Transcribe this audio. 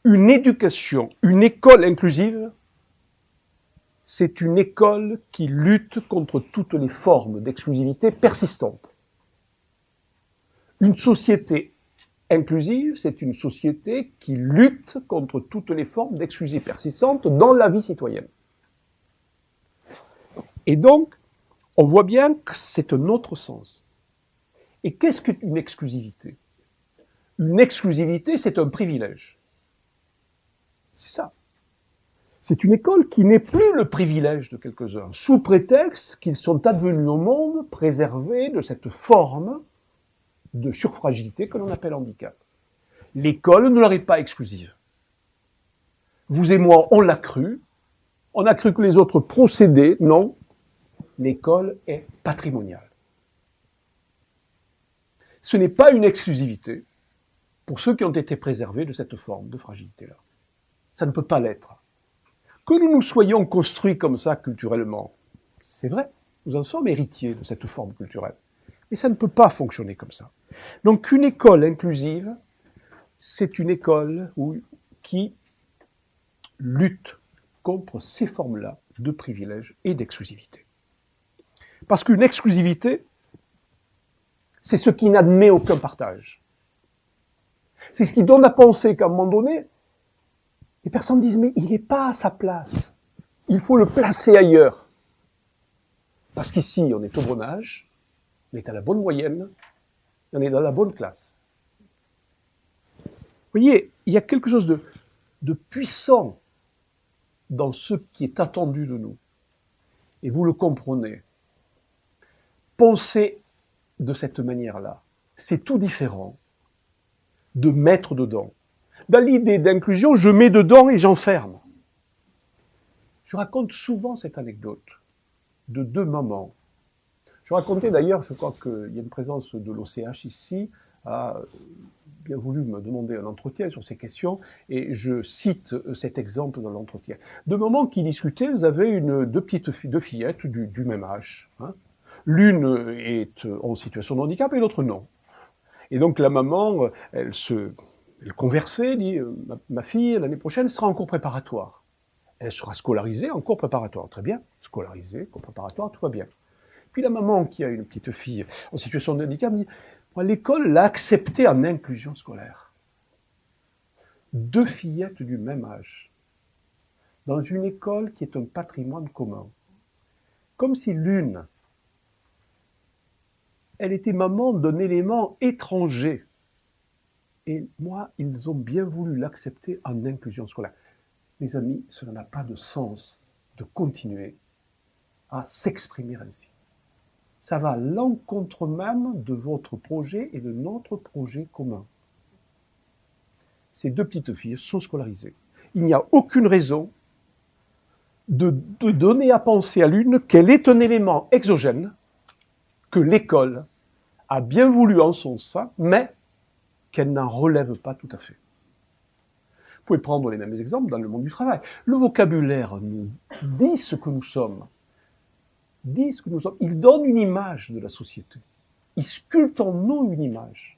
Une éducation, une école inclusive, c'est une école qui lutte contre toutes les formes d'exclusivité persistantes. Une société inclusive, c'est une société qui lutte contre toutes les formes d'exclusivité persistantes dans la vie citoyenne. Et donc, on voit bien que c'est un autre sens. Et qu'est-ce qu'une exclusivité? Une exclusivité, c'est un privilège. C'est ça. C'est une école qui n'est plus le privilège de quelques-uns, sous prétexte qu'ils sont advenus au monde préservés de cette forme de surfragilité que l'on appelle handicap. L'école ne leur est pas exclusive. Vous et moi, on l'a cru. On a cru que les autres procédaient. Non. L'école est patrimoniale. Ce n'est pas une exclusivité pour ceux qui ont été préservés de cette forme de fragilité-là. Ça ne peut pas l'être. Que nous nous soyons construits comme ça culturellement, c'est vrai, nous en sommes héritiers de cette forme culturelle. Mais ça ne peut pas fonctionner comme ça. Donc une école inclusive, c'est une école qui lutte contre ces formes-là de privilèges et d'exclusivité. Parce qu'une exclusivité, c'est ce qui n'admet aucun partage. C'est ce qui donne à penser qu'à un moment donné, les personnes disent « mais il n'est pas à sa place, il faut le placer ailleurs ». Parce qu'ici, on est au bon âge, on est à la bonne moyenne, on est dans la bonne classe. Vous voyez, il y a quelque chose de puissant dans ce qui est attendu de nous. Et vous le comprenez. Penser de cette manière-là, c'est tout différent de mettre dedans. Dans l'idée d'inclusion, je mets dedans et j'enferme. Je raconte souvent cette anecdote de deux mamans. Je racontais d'ailleurs, je crois qu'il y a une présence de l'OCH ici, a bien voulu me demander un entretien sur ces questions, et je cite cet exemple dans l'entretien. Deux mamans qui discutaient, elles avaient deux fillettes du même âge. Hein. L'une est en situation de handicap et l'autre non. Et donc la maman, elle conversait, dit ma fille, l'année prochaine, sera en cours préparatoire. Elle sera scolarisée en cours préparatoire. Très bien, scolarisée, cours préparatoire, tout va bien. Puis la maman qui a une petite fille en situation de handicap dit l'école l'a acceptée en inclusion scolaire. Deux fillettes du même âge, dans une école qui est un patrimoine commun. Comme si l'une, elle était maman d'un élément étranger. Et moi, ils ont bien voulu l'accepter en inclusion scolaire. Mes amis, cela n'a pas de sens de continuer à s'exprimer ainsi. Ça va à l'encontre même de votre projet et de notre projet commun. Ces deux petites filles sont scolarisées. Il n'y a aucune raison de donner à penser à l'une qu'elle est un élément exogène, que l'école a bien voulu en son sein, mais qu'elle n'en relève pas tout à fait. Vous pouvez prendre les mêmes exemples dans le monde du travail. Le vocabulaire nous dit ce que nous sommes. Il donne une image de la société. Il sculpte en nous une image.